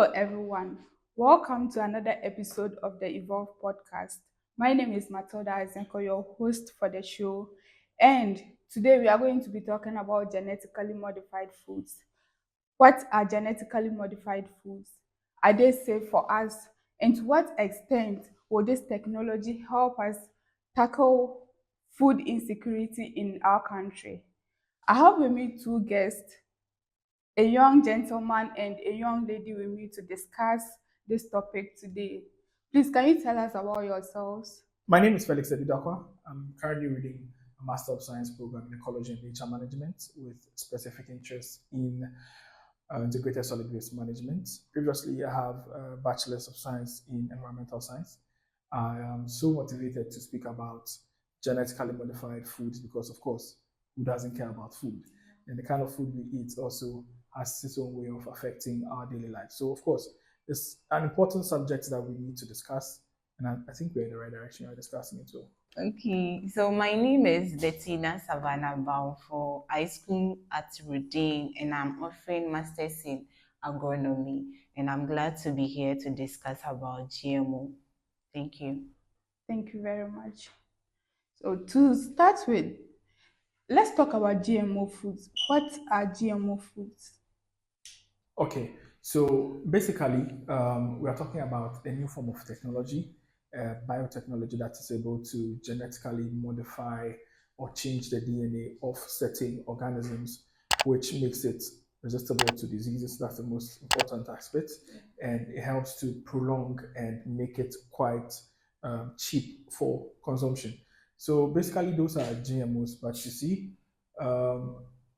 Hello, everyone. Welcome to another episode of the Evolve podcast. My name is Matilda Azenko, your host for the show. And today we are going to be talking about genetically modified foods. What are genetically modified foods? Are they safe for us? And to what extent will this technology help us tackle food insecurity in our country? I have with me two guests, a young gentleman and a young lady with me to discuss this topic today. Please, can you tell us about yourselves? My name is Felix Edidakwa. I'm currently reading a Master of Science program in Ecology and Nature Management with specific interest in integrated solid waste management. Previously, I have a Bachelor's of Science in Environmental Science. I am so motivated to speak about genetically modified foods because, of course, who doesn't care about food? And the kind of food we eat also has its own way of affecting our daily life. So, of course, it's an important subject that we need to discuss, and I think we're in the right direction. We're discussing it well. Okay, so my name is Bettina Savannah Bao for high school at Redeem, and I'm offering masters in agronomy. And I'm glad to be here to discuss about GMO. Thank you. Thank you very much. So, to start with, let's talk about GMO foods. What are GMO foods? Okay, so basically, we are talking about a new form of technology, biotechnology that is able to genetically modify or change the DNA of certain organisms, which makes it resistable to diseases. That's the most important aspect, and it helps to prolong and make it quite cheap for consumption. So basically, those are GMOs. But you see, um,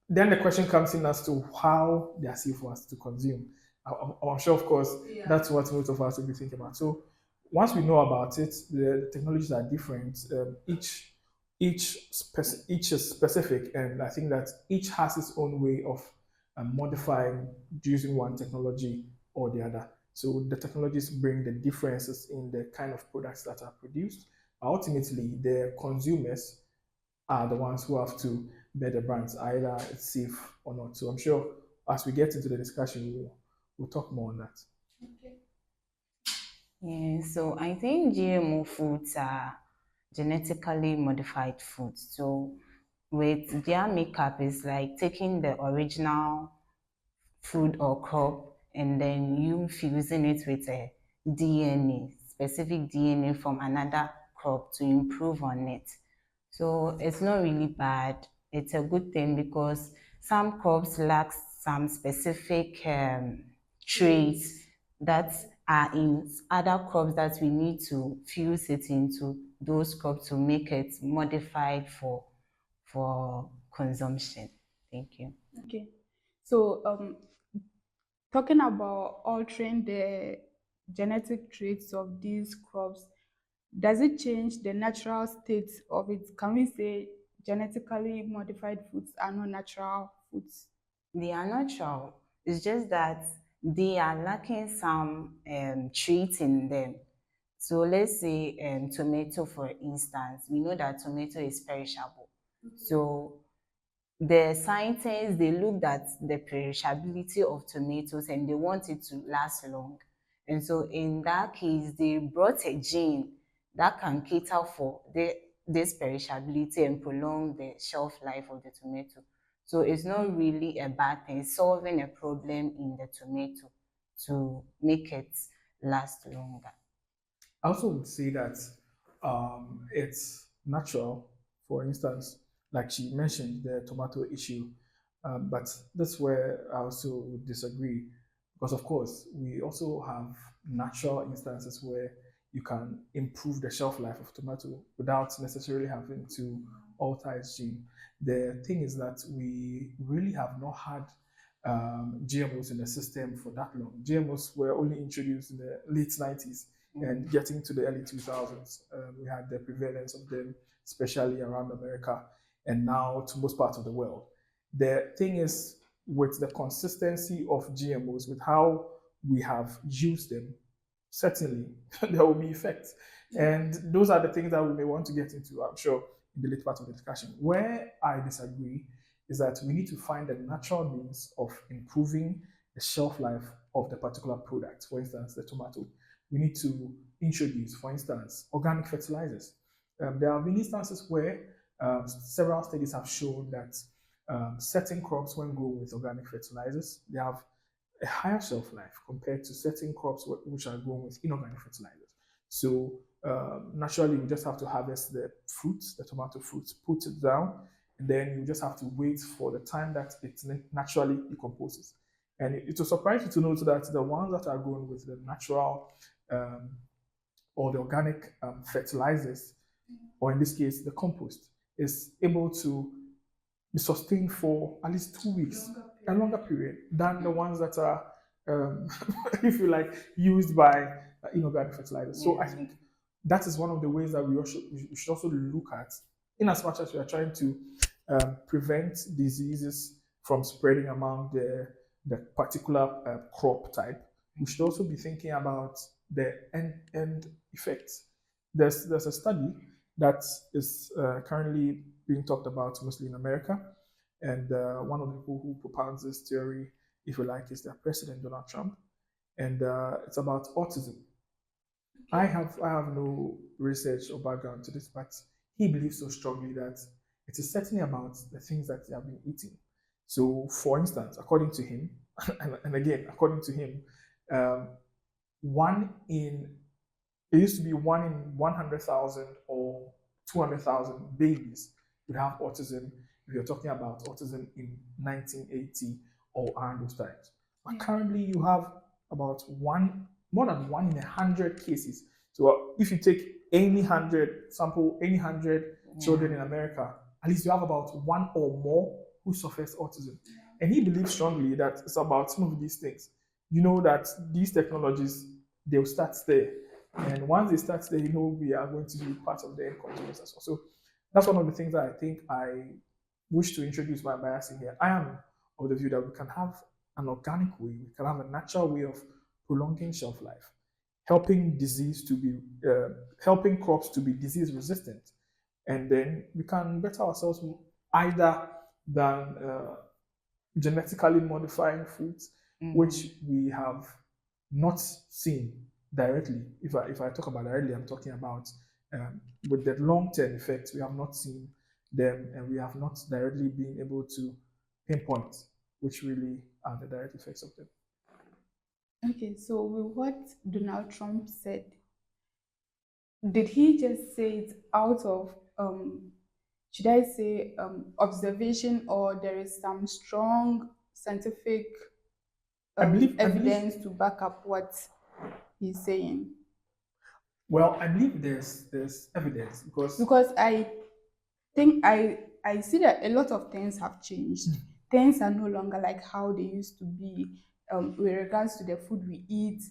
then the question comes in as to how they are safe for us to consume. I'm sure, of course, that's what most of us will be thinking about. So once we know about it, the technologies are different. Each is specific, and I think that each has its own way of modifying using one technology or the other. So the technologies bring the differences in the kind of products that are produced. Ultimately, the consumers are the ones who have to bear the brands, either it's safe or not. So I'm sure as we get into the discussion, we'll talk more on that. Yeah, so I think GMO foods are genetically modified foods. So with their makeup is like taking the original food or crop and then you fusing it with a DNA, specific DNA from another crop to improve on it. So it's not really bad. It's a good thing because some crops lack some specific traits that are in other crops that we need to fuse it into those crops to make it modified for consumption. Thank you. Okay. So, talking about altering the genetic traits of these crops, does it change the natural state of it? Can we say genetically modified foods are not natural foods? They are natural. It's just that they are lacking some traits in them. So let's say tomato, for instance. We know that tomato is perishable. So the scientists, they looked at the perishability of tomatoes and they want it to last long. And so in that case, they brought a gene that can cater for this perishability and prolong the shelf life of the tomato. So it's not really a bad thing. It's solving a problem in the tomato to make it last longer. I also would say that it's natural. For instance, like she mentioned, the tomato issue. But that's where I also would disagree because, of course, we also have natural instances where you can improve the shelf life of tomato without necessarily having to alter its gene. The thing is that we really have not had GMOs in the system for that long. GMOs were only introduced in the late 90s and getting to the early 2000s. We had the prevalence of them, especially around America and now to most parts of the world. The thing is, with the consistency of GMOs, with how we have used them, certainly there will be effects. And those are the things that we may want to get into, I'm sure, in the later part of the discussion. Where I disagree is that we need to find the natural means of improving the shelf life of the particular product. For instance, the tomato. We need to introduce, for instance, organic fertilizers. There have been instances where several studies have shown that certain crops, when grown with organic fertilizers, they have a higher shelf life compared to certain crops which are grown with inorganic fertilizers. So naturally, you just have to harvest the fruits, the tomato fruits, put it down, and then you just have to wait for the time that it naturally decomposes. And it will surprise you to note that the ones that are grown with the natural um, or the organic fertilizers, or in this case, the compost, is able to be sustained for at least 2 weeks, a longer period than the ones that are, if you like, used by inorganic fertilizers. So I think that is one of the ways that we should also look at, in as much as we are trying to prevent diseases from spreading among the particular crop type. We should also be thinking about the end effects. There's a study that is currently being talked about mostly in America, and one of the people who propounds this theory, if you like, is the President Donald Trump, and it's about autism. I have no research or background to this, but he believes so strongly that it is certainly about the things that they have been eating. So, for instance, according to him, and again, according to him, um, one in it used to be 1 in 100,000 or 200,000 babies would have autism if you're talking about autism in 1980 or around those times. But currently, you have about more than 1 in 100 cases. So if you take any 100 children in America, at least you have about one or more who suffers autism. And he believes strongly that it's about some of these things. You know that these technologies, they'll start there. And once they start there, we are going to be part of the end consumers as well. So that's one of the things that I think I wish to introduce by biasing here. I am of the view that we can have an organic way, we can have a natural way of prolonging shelf life, helping crops to be disease resistant, and then we can better ourselves either than genetically modifying foods, which we have not seen directly. If I talk about directly, I'm talking about with the long-term effects. We have not seen them, and we have not directly been able to pinpoint which really are the direct effects of them. Okay, so with what Donald Trump said, did he just say it out of should I say observation, or there is some strong scientific I believe evidence to back up what he's saying? well, I believe there's evidence because Because I think I see that a lot of things have changed. Things are no longer like how they used to be. With regards to the food we eat,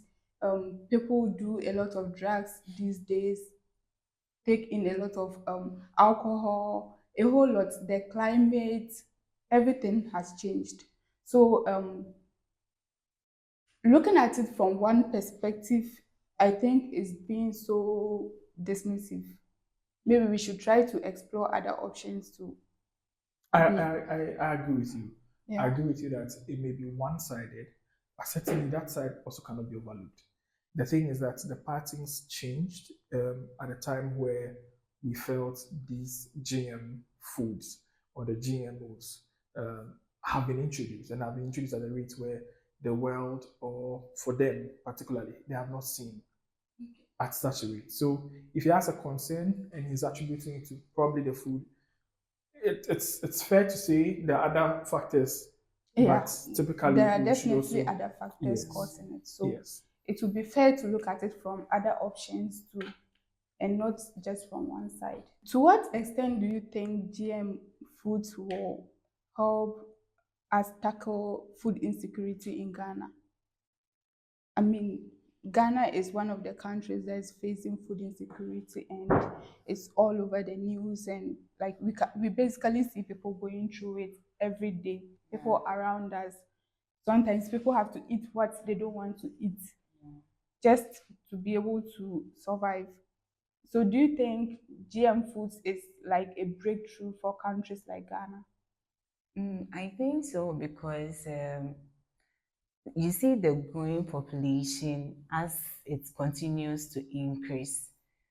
people do a lot of drugs these days, take in a lot of alcohol, a whole lot. The climate, everything has changed. So looking at it from one perspective, I think is being so dismissive. Maybe we should try to explore other options to I, be. I, I, I agree with you. I Yeah. agree with you that it may be one-sided, but certainly that side also cannot be overlooked. The thing is that the patterns changed at a time where we felt these GM foods or the GMOs have been introduced, and have been introduced at a rate where the world, or for them particularly, they have not seen at such a rate. So if he has a concern and he's attributing it to probably the food, it's fair to say there are other factors, but Yeah, there typically are we should definitely also, other factors yes, causing it. So yes. it would be fair to look at it from other options too, and not just from one side. To what extent do you think GM foods will help us tackle food insecurity in Ghana? I mean, Ghana is one of the countries that is facing food insecurity, and it's all over the news. And like we basically see people going through it every day. People around us. Sometimes people have to eat what they don't want to eat just to be able to survive. So, do you think GM foods is like a breakthrough for countries like Ghana? I think so because You see the growing population as it continues to increase.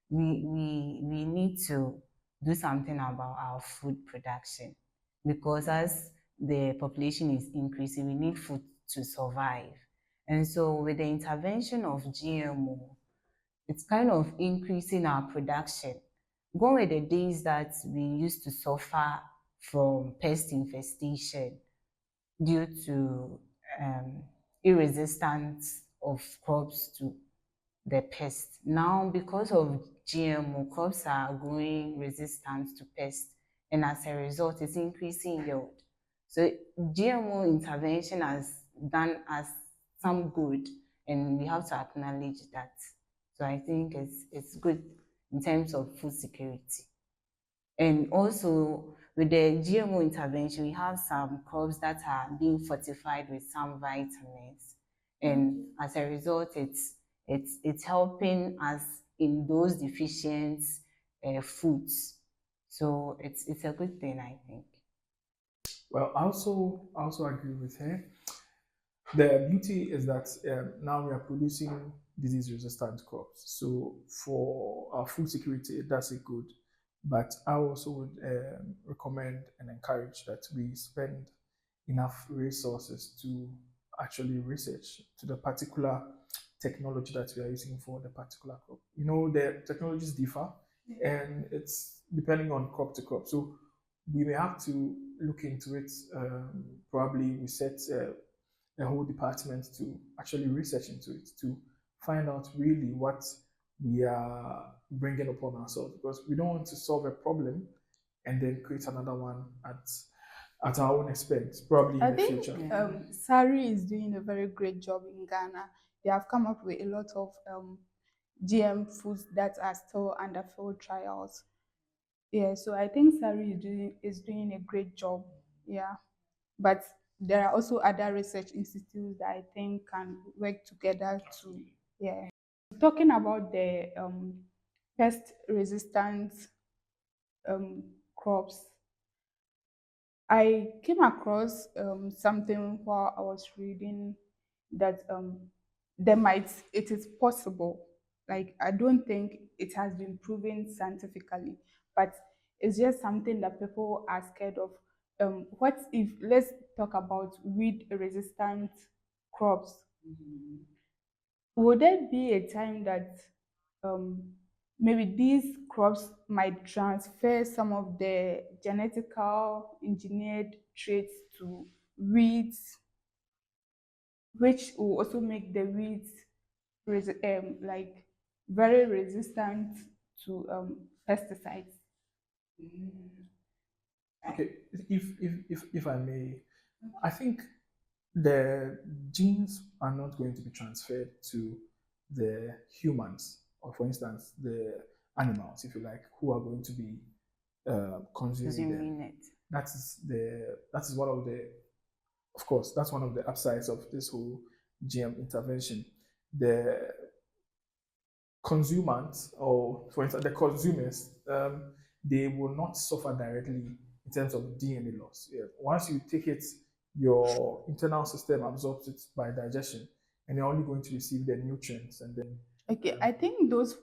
We need to do something about our food production because as the population is increasing, we need food to survive. And so with the intervention of GMO, it's kind of increasing our production. Gone were the days that we used to suffer from pest infestation due to um, resistance of crops to the pest. Now, because of GMO, crops are growing resistant to pests, and as a result, it's increasing yield. So, GMO intervention has done us some good, and we have to acknowledge that. So, I think it's good in terms of food security. And also with the GMO intervention, we have some crops that are being fortified with some vitamins. And as a result, it's helping us in those deficient foods. So it's a good thing, I think. Well, I also agree with her. The beauty is that now we are producing disease-resistant crops. So for our food security, that's a good. But I also would recommend and encourage that we spend enough resources to actually research to the particular technology that we are using for the particular crop. You know, the technologies differ, and it's depending on crop to crop. So we may have to look into it. Probably we set a whole department to actually research into it to find out really what we are bringing upon ourselves, because we don't want to solve a problem and then create another one at our own expense, probably in I the think future. Sari is doing a very great job in Ghana. They have come up with a lot of GM foods that are still under field trials. Yeah, so I think Sari is doing a great job. Yeah, but there are also other research institutes that I think can work together to, yeah. Talking about the pest resistant crops, I came across something while I was reading that it is possible. Like, I don't think it has been proven scientifically, but it's just something that people are scared of. What if, let's talk about weed resistant crops. Would there be a time that um, maybe these crops might transfer some of the genetical engineered traits to weeds, which will also make the weeds like very resistant to pesticides? Okay, if I may, I think the genes are not going to be transferred to the humans, or for instance, the animals, if you like, who are going to be consuming them. Consuming it. That is one of the, of course, that's one of the upsides of this whole GM intervention. The consumers, or for instance, the consumers, they will not suffer directly in terms of DNA loss. Yeah. Once you take it, your internal system absorbs it by digestion, and you're only going to receive the nutrients, and then Okay, I think those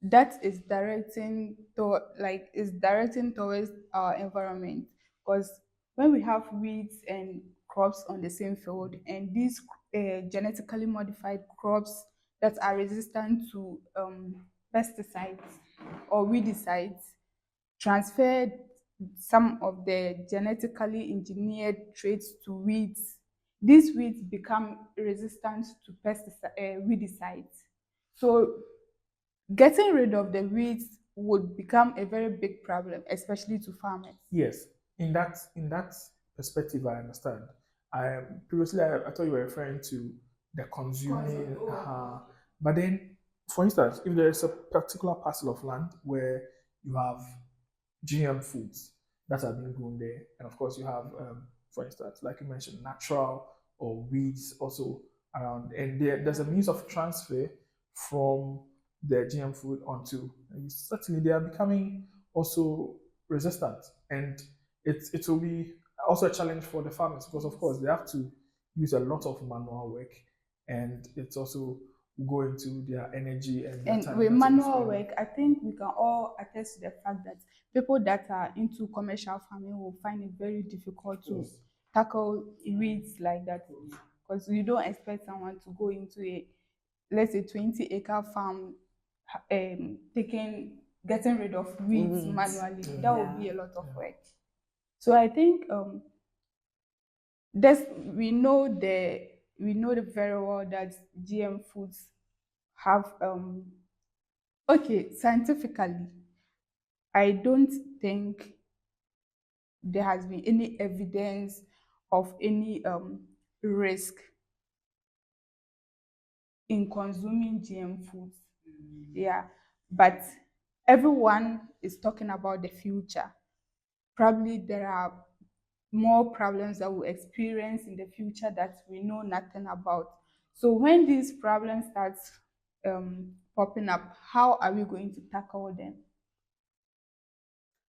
that is directing to like is directing towards our environment, because when we have weeds and crops on the same field, and these genetically modified crops that are resistant to pesticides or weedicides transferred some of the genetically engineered traits to weeds. These weeds become resistant to weedicides. So getting rid of the weeds would become a very big problem, especially to farmers. yes, in that perspective, I understand. I thought you were referring to the consuming, but then, for instance, if there is a particular parcel of land where you have GM foods that are being grown there, and of course you have, for instance, like you mentioned, natural or weeds also around, and there's a means of transfer from the GM food onto, and certainly they are becoming also resistant, and it will be also a challenge for the farmers, because of course they have to use a lot of manual work, and it's also go into their energy and their And time with that will be manual spent. work, I think we can all attest to the fact that people that are into commercial farming will find it very difficult to Yes. tackle weeds like that, because you don't expect someone to go into a, let's say, 20-acre farm, taking getting rid of weeds Weeds. manually. That would Yeah. be a lot of Yeah. work. So I think this we know the very well that GM foods have okay, scientifically, I don't think there has been any evidence of any risk in consuming GM foods. Yeah, but everyone is talking about the future. Probably there are more problems that we'll experience in the future that we know nothing about. So when these problems start popping up, how are we going to tackle them?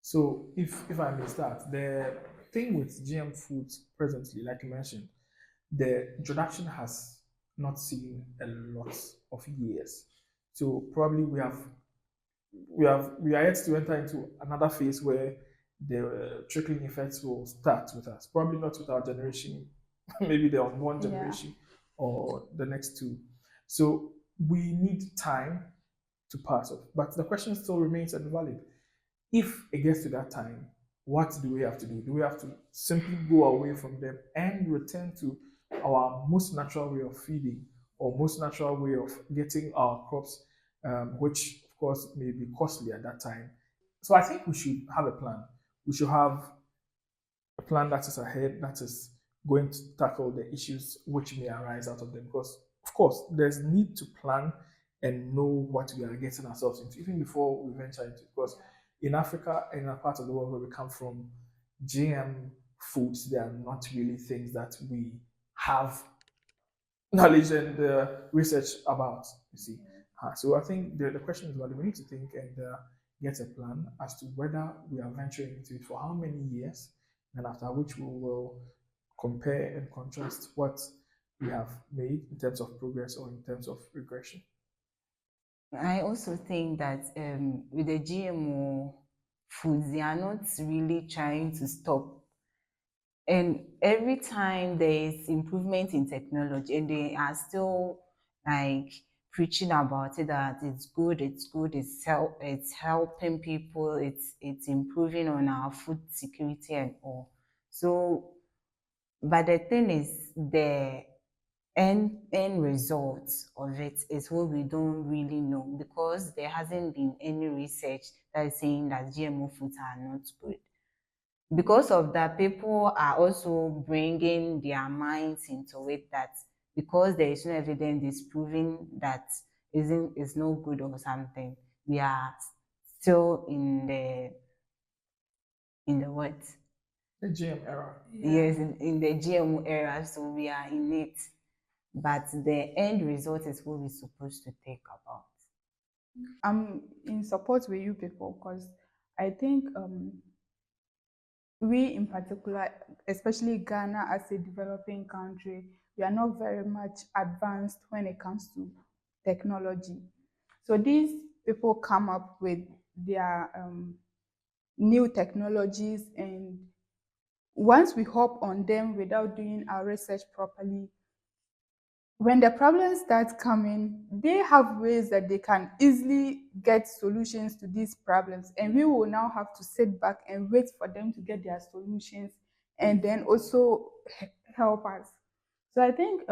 So if I may start, the thing with GM foods presently, like you mentioned, the introduction has not seen a lot of years. So probably we are yet to enter into another phase where the trickling effects will start with us. Probably not with our generation, maybe the unborn Yeah. generation or the next two. So we need time to pass off. But the question still remains invalid. If it gets to that time, what do we have to do? Do we have to simply go away from them and return to our most natural way of feeding or most natural way of getting our crops, which of course may be costly at that time? So I think we should have a plan. We should have a plan that is ahead, that is going to tackle the issues which may arise out of them. Because, of course, there's need to plan and know what we are getting ourselves into, even before we venture into it. Because in Africa and in a part of the world where we come from, GM foods, they are not really things that we have knowledge and research about, you see. So I think the question is whether we need to think and get a plan as to whether we are venturing into it for how many years, and after which we will compare and contrast what we have made in terms of progress or in terms of regression. I also think that with the GMO foods, they are not really trying to stop. And every time there is improvement in technology, and they are still like preaching about it that it's good, it's helping people, it's improving on our food security and all. So, but the thing is, the end result of it is what we don't really know, because there hasn't been any research that is saying that GMO foods are not good. Because of that, people are also bringing their minds into it that because there is no evidence disproving that isn't is no good or something, we are still in the what? The GM era. Yes, in the GMO era, so we are in it. But the end result is what we're supposed to think about. I'm in support with you people because I think we in particular, especially Ghana as a developing country, we are not very much advanced when it comes to technology. So these people come up with their new technologies, and once we hop on them without doing our research properly, when the problems start coming, they have ways that they can easily get solutions to these problems. And we will now have to sit back and wait for them to get their solutions and then also help us. So I think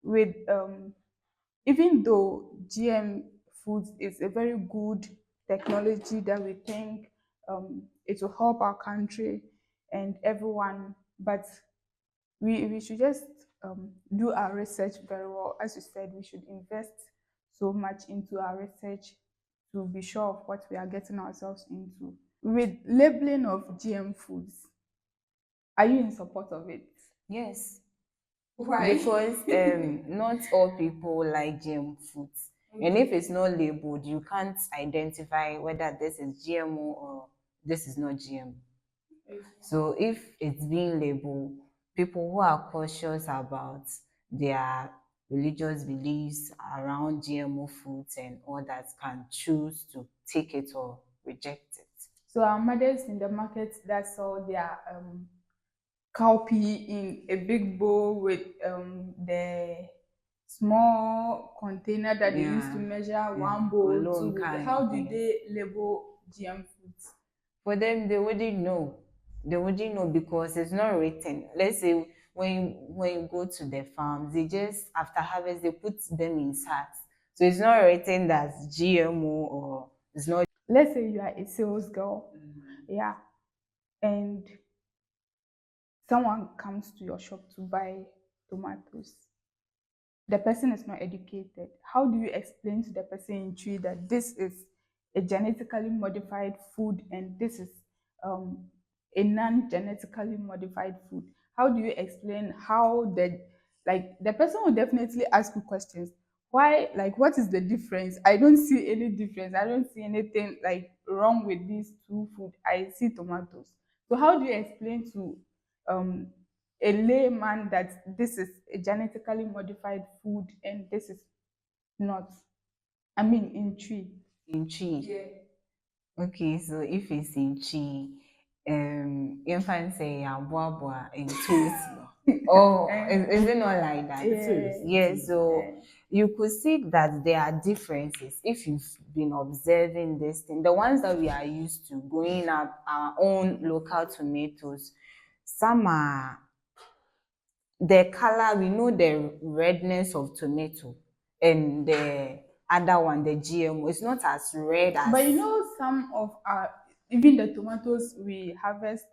with even though GM foods is a very good technology that we think it will help our country and everyone, but we should just do our research very well. As you said, we should invest so much into our research to be sure of what we are getting ourselves into. With labeling of GM foods, are you in support of it? Yes, Why? because not all people like GM foods. And if it's not labeled, you can't identify whether this is GMO or this is not GM. So if it's being labeled, people who are cautious about their religious beliefs around GMO foods and all that can choose to take it or reject it. So our mothers in the market that sell their cowpea in a big bowl with the small container that they use to Yeah, measure yeah, one bowl, two alone bowls. kind How of do things. they label GM foods? For them, they wouldn't know. They wouldn't know because it's not written. Let's say when you go to the farms, they just after harvest they put them in sacks. So it's not written that GMO or it's not. Let's say you are a sales girl, yeah, and someone comes to your shop to buy tomatoes. The person is not educated. How do you explain to the person in tree that this is a genetically modified food and this is um, a non-genetically modified food? How do you explain how the person will definitely ask you questions. Why, like, what is the difference? I don't see any difference. I don't see anything like wrong with these two food. I see tomatoes. So how do you explain to um a layman that this is a genetically modified food and this is not? I mean, in tree. In tree. Yeah. Okay, so if it's in chi, you can say boa in tooth. Oh, is it not like that? It is. Yeah. It Yes, is. so you could see that there are differences if you've been observing this thing. The ones that we are used to growing up, our own local tomatoes, some are the color, we know the redness of tomato, and the other one, the GMO, it's not as red as. But you know, some of our, even the tomatoes we harvest,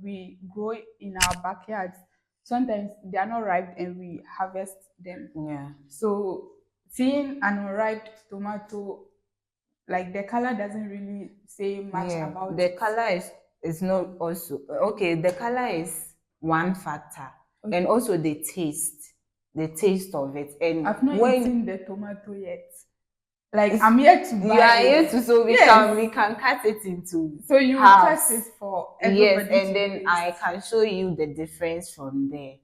we grow in our backyards, sometimes they are not ripe and we harvest them. Yeah. So seeing an unripe tomato, like the color doesn't really say much Yeah, about the it. color is not also okay. The color is one factor, and Okay. also the taste of it. And I've not when eaten the tomato yet. Like it's, I'm yet to you buy are here it. to, so Yes. we can cut it into So you cut halves. it for Yes, everybody and to then I taste. can show you the difference from there.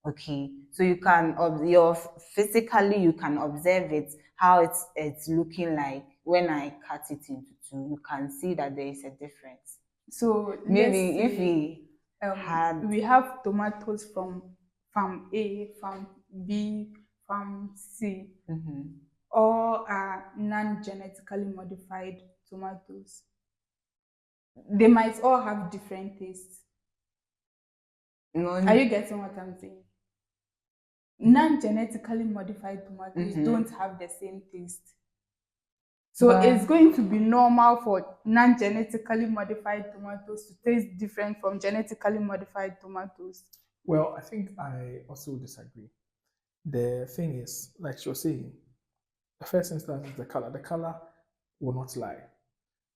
Okay, so you can your physically you can observe it how it's looking like when I cut it into two. You can see that there is a difference. So let's Maybe if say we had, we have tomatoes from farm A, farm B, farm C, mhm, all are non-genetically modified tomatoes. They might all have different tastes. Are non, you getting what I'm saying? Non-genetically modified tomatoes don't have the same taste. So it's but going to be normal for non-genetically modified tomatoes to taste different from genetically modified tomatoes. Well, I think I also disagree. The thing is, like you're saying, the first instance is the color. The color will not lie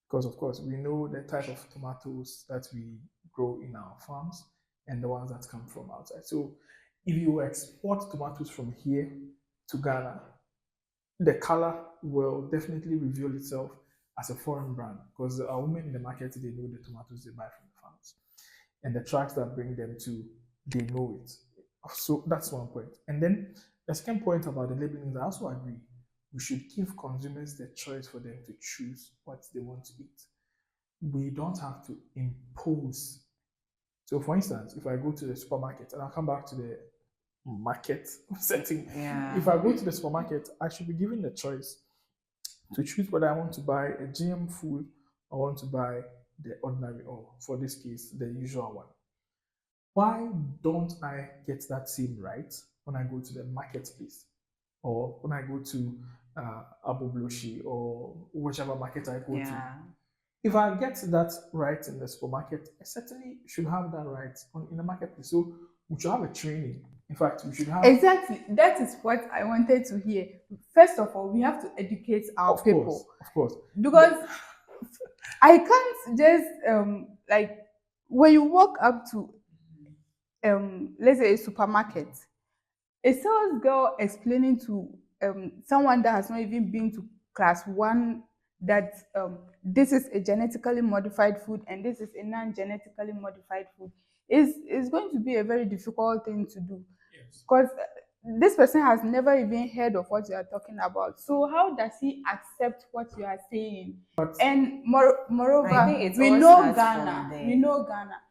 because, of course, we know the type of tomatoes that we grow in our farms and the ones that come from outside. So, if you export tomatoes from here to Ghana, the color will definitely reveal itself as a foreign brand because our women in the market they know the tomatoes they buy from the farms and the trucks that bring them to they know it. So that's one point. And then the second point about the labeling, I also agree. We should give consumers the choice for them to choose what they want to eat. We don't have to impose. So, for instance, if I go to the supermarket and I'll come back to the market setting, yeah, if I go to the supermarket, I should be given the choice to choose whether I want to buy a GM food or want to buy the ordinary, or for this case, the usual one. Why don't I get that same right when I go to the marketplace or when I go to Abobloshi or whichever market I go to? yeah, If I get that right in the supermarket, I certainly should have that right in the marketplace. So we should have a training. In fact, we should have, Exactly. That is what I wanted to hear. First of all, we have to educate our people of course, because I can't just like when you walk up to let's say a supermarket, a sales girl explaining to someone that has not even been to class one that this is a genetically modified food and this is a non-genetically modified food is going to be a very difficult thing to do, Yes. because this person has never even heard of what you are talking about. So how does he accept what you are saying? But And I think moreover, it we all know starts from Ghana. We there. know Ghana.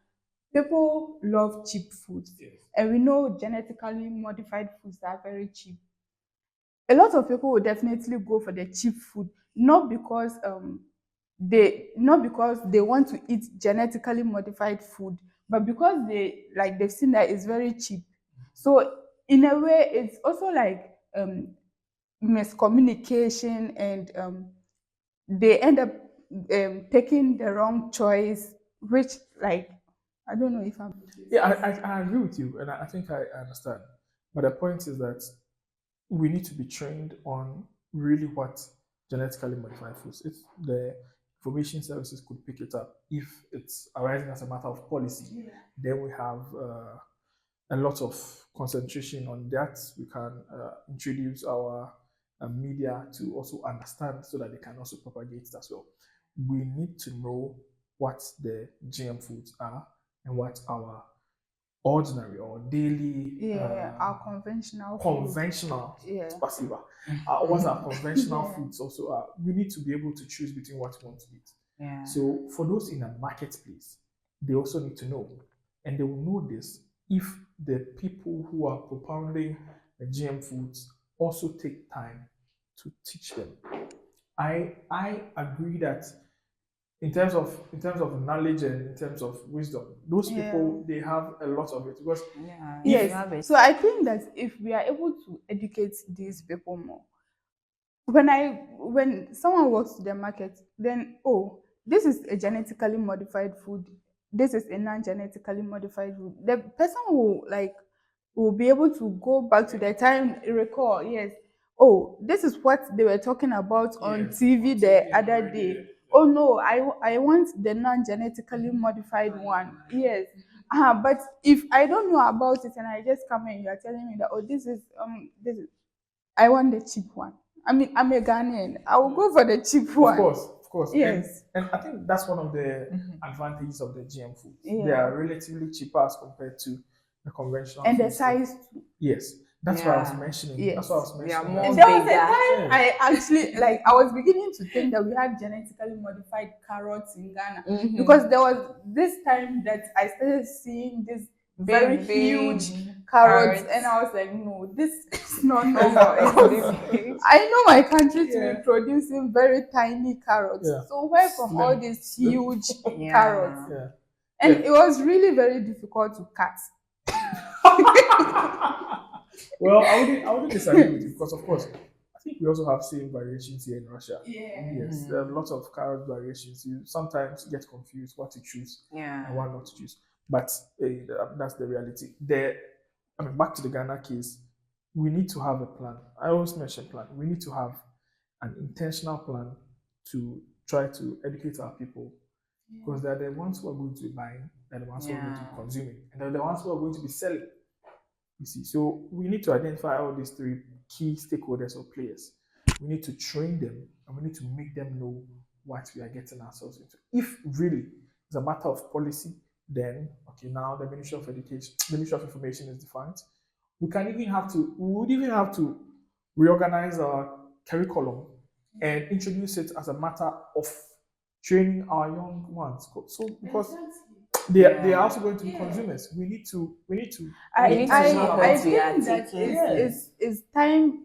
People love cheap foods, yes. and we know genetically modified foods are very cheap. A lot of people will definitely go for the cheap food, not because they want to eat genetically modified food, but because they've seen that it's very cheap. So in a way, it's also like miscommunication, and they end up taking the wrong choice, which, like, I don't know if I'm. Yeah, I agree with you, and I think I understand. But the point is that we need to be trained on really what genetically modified foods. If the information services could pick it up, if it's arising as a matter of policy, then we have a lot of concentration on that. We can introduce our media to also understand so that they can also propagate it as well. We need to know what the GM foods are and what our ordinary or daily Yeah, our conventional food. conventional Yeah. spasiba. What's our conventional Yeah. foods also are. We need to be able to choose between what we want to eat. Yeah. So for those in a marketplace, they also need to know. And they will know this if the people who are propounding the GM foods also take time to teach them. I agree that in terms of knowledge and in terms of wisdom, those Yeah. people they have a lot of it because Yeah, if you Yes. have it. So I think that if we are able to educate these people more, when someone walks to the market, then, oh, this is a genetically modified food, this is a non-genetically modified food, the person will be able to go back to the time, recall, yes, oh, this is what they were talking about on yes, TV on the TV and other radio, day. yeah. Oh no, I want the non-genetically modified one. Yes. But if I don't know about it and I just come and you are telling me that, oh, this is, I want the cheap one. I mean, I'm a Ghanaian. I will go for the cheap one. Of course, Yes. and I think that's one of the advantages of the GM foods. They Yeah. are relatively cheaper as compared to the conventional And the foods. size too. Yes, that's what I was Yeah. mentioning. Yes. That's what I was They are mentioning. more There was a bigger. time Yeah. I actually, like, I was beginning to think that we had genetically modified carrots in Ghana, because there was this time that I started seeing this very Big, huge big carrots, carrots. and I was like, no, this is not normal. It's Because big. I know my country to Yeah. be producing very tiny carrots. Yeah. So where from all Slim. these Slim. huge Yeah. carrots? Yeah. And Yeah. it was really very difficult to cut. Well, I wouldn't disagree with you because of course I think we also have same variations here in Russia. Yeah. Yes, there are lots of carrot variations. You sometimes get confused what to choose Yeah. and what not to choose. But that's the reality. I mean, back to the Ghana case, we need to have a plan. I always mention plan. We need to have an intentional plan to try to educate our people because they're the ones who are going to be buying, they're the ones who are going to be Yeah. consuming, and they're the ones who are going to be selling. You see, so we need to identify all these three key stakeholders or players. We need to train them and we need to make them know what we are getting ourselves into. If really it's a matter of policy, then okay, now the Ministry of Education, the Ministry of Information is defined. We would even have to reorganize our curriculum and introduce it as a matter of training our young ones. So because they are also going to be consumers. We need to We need to know I what we are think that taking in. it's time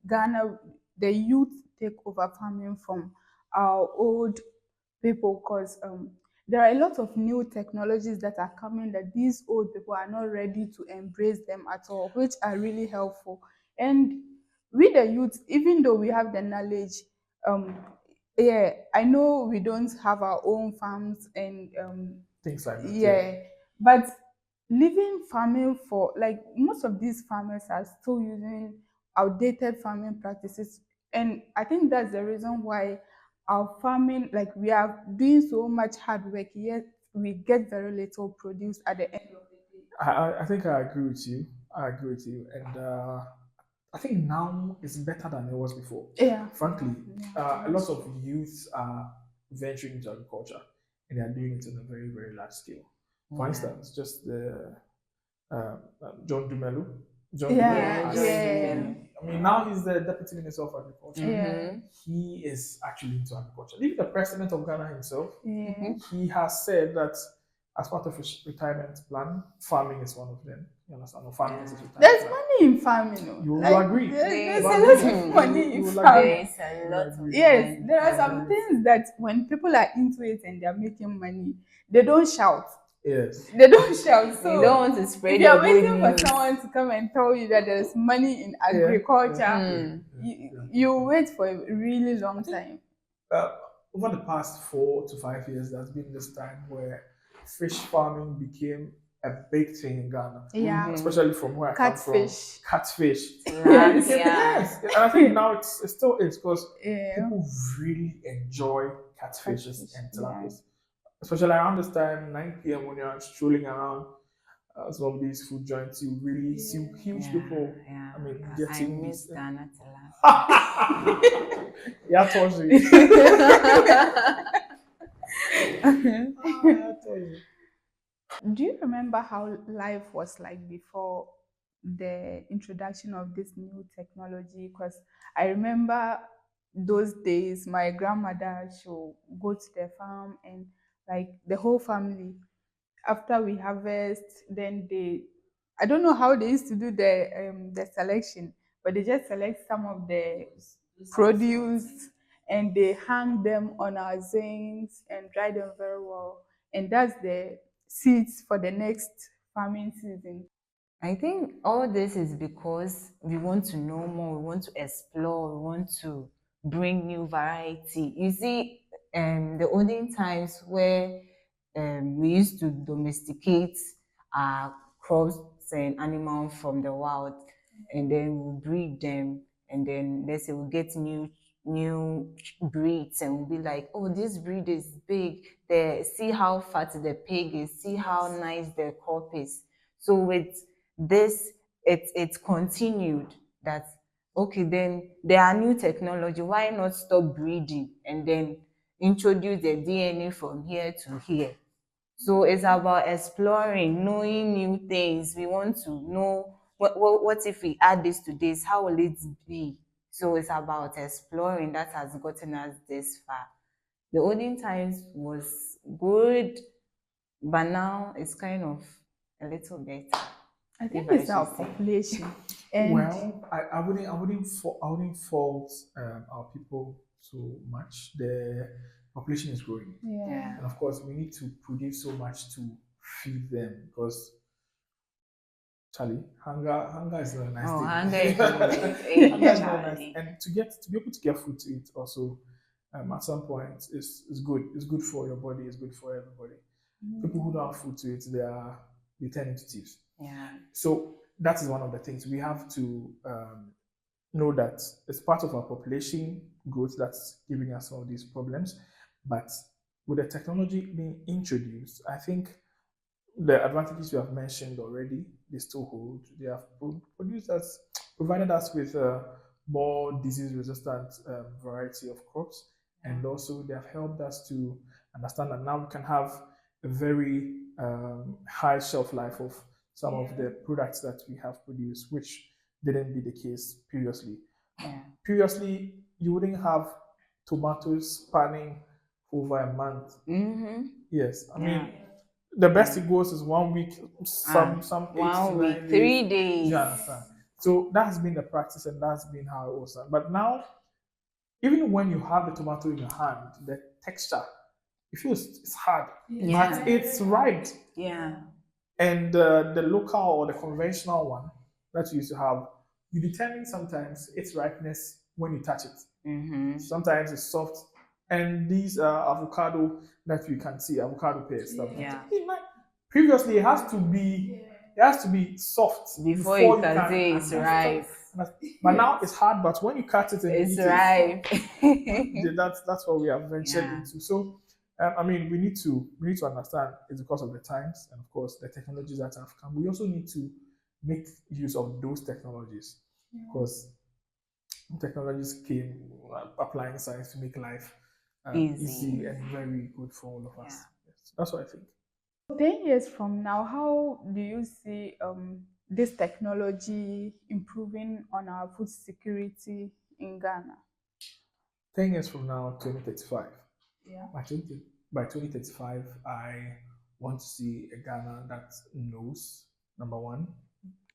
Ghana, the youth, take over farming from our old people, because there are a lot of new technologies that are coming that these old people are not ready to embrace them at all, which are really helpful. And we the youth, even though we have the knowledge, um yeah, I know we don't have our own farms and Things like that. yeah, but living farming, for like, most of these farmers are still using outdated farming practices, and I think that's the reason why our farming, like, we are doing so much hard work, yet we get very little produce at the end of the day. I think I agree with you. I agree with you, and I think now is better than it was before. Yeah. Frankly, Yeah. a lot of youths are venturing into agriculture, and they are doing it on a very very large scale. For Yeah. instance, just the John Dumelo. John Yeah, Dumelo Yeah, has, John yeah, Dumelo. I mean, now he's the deputy minister of agriculture. yeah, Mm-hmm. He is actually into agriculture. Even the president of Ghana himself, yeah. he has said that as part of his retirement plan, farming is one of them. You understand? Or farming is his retirement There's plan. money in farming, You like agree? there's You a agree? lot Yeah? of money You in will agree. There farming. is a You will lot of agree. Yes, money. there are A some lot. things that when people are into it and they're making money, they don't shout. Yes. They don't shout. You So don't want to if spread you're your good waiting for news. someone to come and tell you that there's money in Yeah. Yeah. agriculture, Yeah. Mm. you wait for a really long time. Uh, over the past 4 to 5 years, there's been this time where fish farming became a big thing in Ghana, Yeah, especially from where I come from. catfish. Catfish. It became, Yeah. yes, and I think now it still is because Yeah, people really enjoy catfishes catfish. and Yeah. tilapias. Especially around this time, 9 p.m. when you're strolling around some of these food joints, you really see huge Yeah. people. Yeah. I mean, I getting miss these. Ghana tilapia. Yeah, Toshi. Yeah, Toshi. Do you remember how life was like before the introduction of this new technology? Because I remember those days, my grandmother, she'll go to the farm and like the whole family, after we harvest, then I don't know how they used to do the selection, but they just select some of the produce and they hang them on our zincs and dry them very well. And that's the seeds for the next farming season. I think all this is because we want to know more, we want to explore, we want to bring new variety. You see, the olden times where we used to domesticate our crops and animals from the wild, and then we'll breed them, and then let's say we'll get new breeds, and we'll be like, oh, this breed is big. See how fat the pig is, see how nice the crop is. So with this, it continued that okay, then there are new technology. Why not stop breeding and then introduce the DNA from here to here? So it's about exploring, knowing new things. We want to know what if we add this to this, how will it be? So it's about exploring that has gotten us this far. The olden times was good, but now it's kind of a little better, I if think I it's our should say. population. And Well, I wouldn't fault our people so much. The population is growing, yeah, and of course, we need to produce so much to feed them because Charlie, hunger is not a nice Oh, thing. hunger is not a nice thing, Hunger is not nice, Charlie. and to be able to get food to eat also at some point is good. It's good for your body. It's good for everybody. People who don't have food to eat, they turn into thieves. Yeah. So that is one of the things we have to know that it's part of our population growth that's giving us all these problems. But with the technology being introduced, I think the advantages you have mentioned already, they still hold. They have provided us with more disease-resistant variety of crops, and also they have helped us to understand that now we can have a very high shelf life of some of the products that we have produced, which didn't be the case previously. Yeah. Previously, you wouldn't have tomatoes spanning over a month. Mm-hmm. Yes, I Yeah. mean the best it goes is 1 week, some 8 to 1 week, 9 days. 3 days. You understand? So that has been the practice, and that's been how it was done. But now, even when you have the tomato in your hand, the texture, it feels it's hard, Yeah. but it's ripe. Yeah. And the local or the conventional one that you used to have, you determine sometimes its ripeness when you touch it. Mm-hmm. Sometimes it's soft. And these avocado that you can see, avocado pears, stuff. Yeah. Previously, it has to be soft Before before you you can can say it's ripe. But now it's hard. But when you cut it and you It's eat ripe. it, that's what we have ventured Yeah. into. So, I mean, we need to understand it's because of the times and of course the technologies that have come. We also need to make use of those technologies because technologies came applying science to make life easy Easy. and very good for all of us. Yeah. Yes, that's what I think. 10 years from now, how do you see this technology improving on our food security in Ghana? 10 years from now, 2035. Yeah. By 2035, I want to see a Ghana that knows, number one,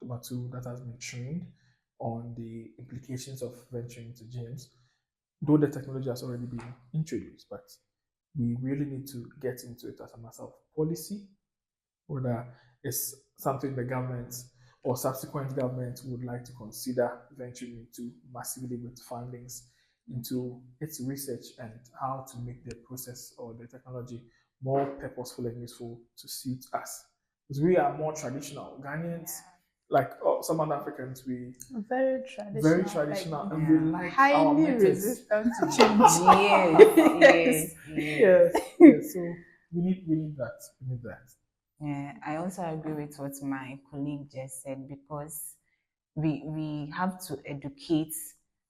number two, that has been trained on the implications of venturing into gyms, though the technology has already been introduced, but we really need to get into it as a matter of policy, whether it's something the government or subsequent government would like to consider venturing into massively with fundings into its research and how to make the process or the technology more purposeful and useful to suit us. Because we are more traditional. Ghanaians, like some other Africans, we Very very traditional, like traditional and we Yeah. like our highly methods. resistant to change. Yes, Yes. yes, yes. Yes, yes. So we need that. We need that. Yeah, I also agree with what my colleague just said because we have to educate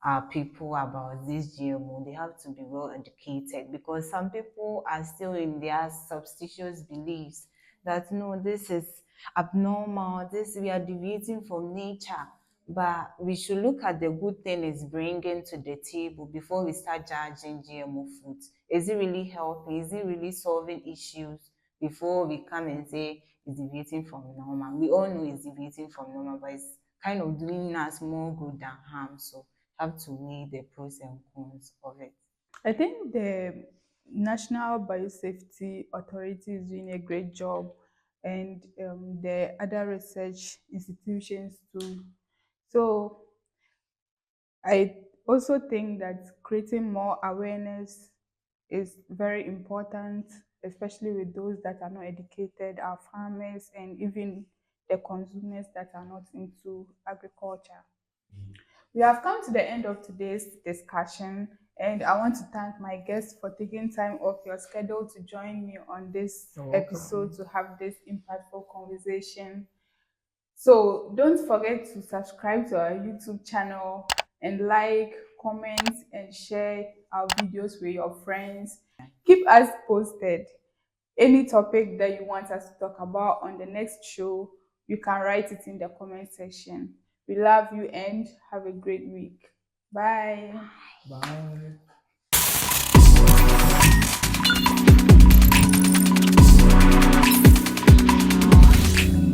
our people about this GMO. They have to be well educated because some people are still in their superstitious beliefs that no, this is abnormal. This we are deviating from nature. But we should look at the good thing it's bringing to the table before we start judging GMO foods. Is it really helping? Is it really solving issues? Before we come and say it's deviating from normal. We all know it's deviating from normal, but it's kind of doing us more good than harm. So have to weigh the pros and cons of it. I think the National Biosafety Authority is doing a great job, and the other research institutions too. So I also think that creating more awareness is very important, especially with those that are not educated, our farmers, and even the consumers that are not into agriculture. We have come to the end of today's discussion, and I want to thank my guests for taking time off your schedule to join me on this You're welcome. episode to have this impactful conversation. So don't forget to subscribe to our YouTube channel and like, comment, and share our videos with your friends. Keep us posted. Any topic that you want us to talk about on the next show, you can write it in the comment section. We love you and have a great week. Bye. Bye.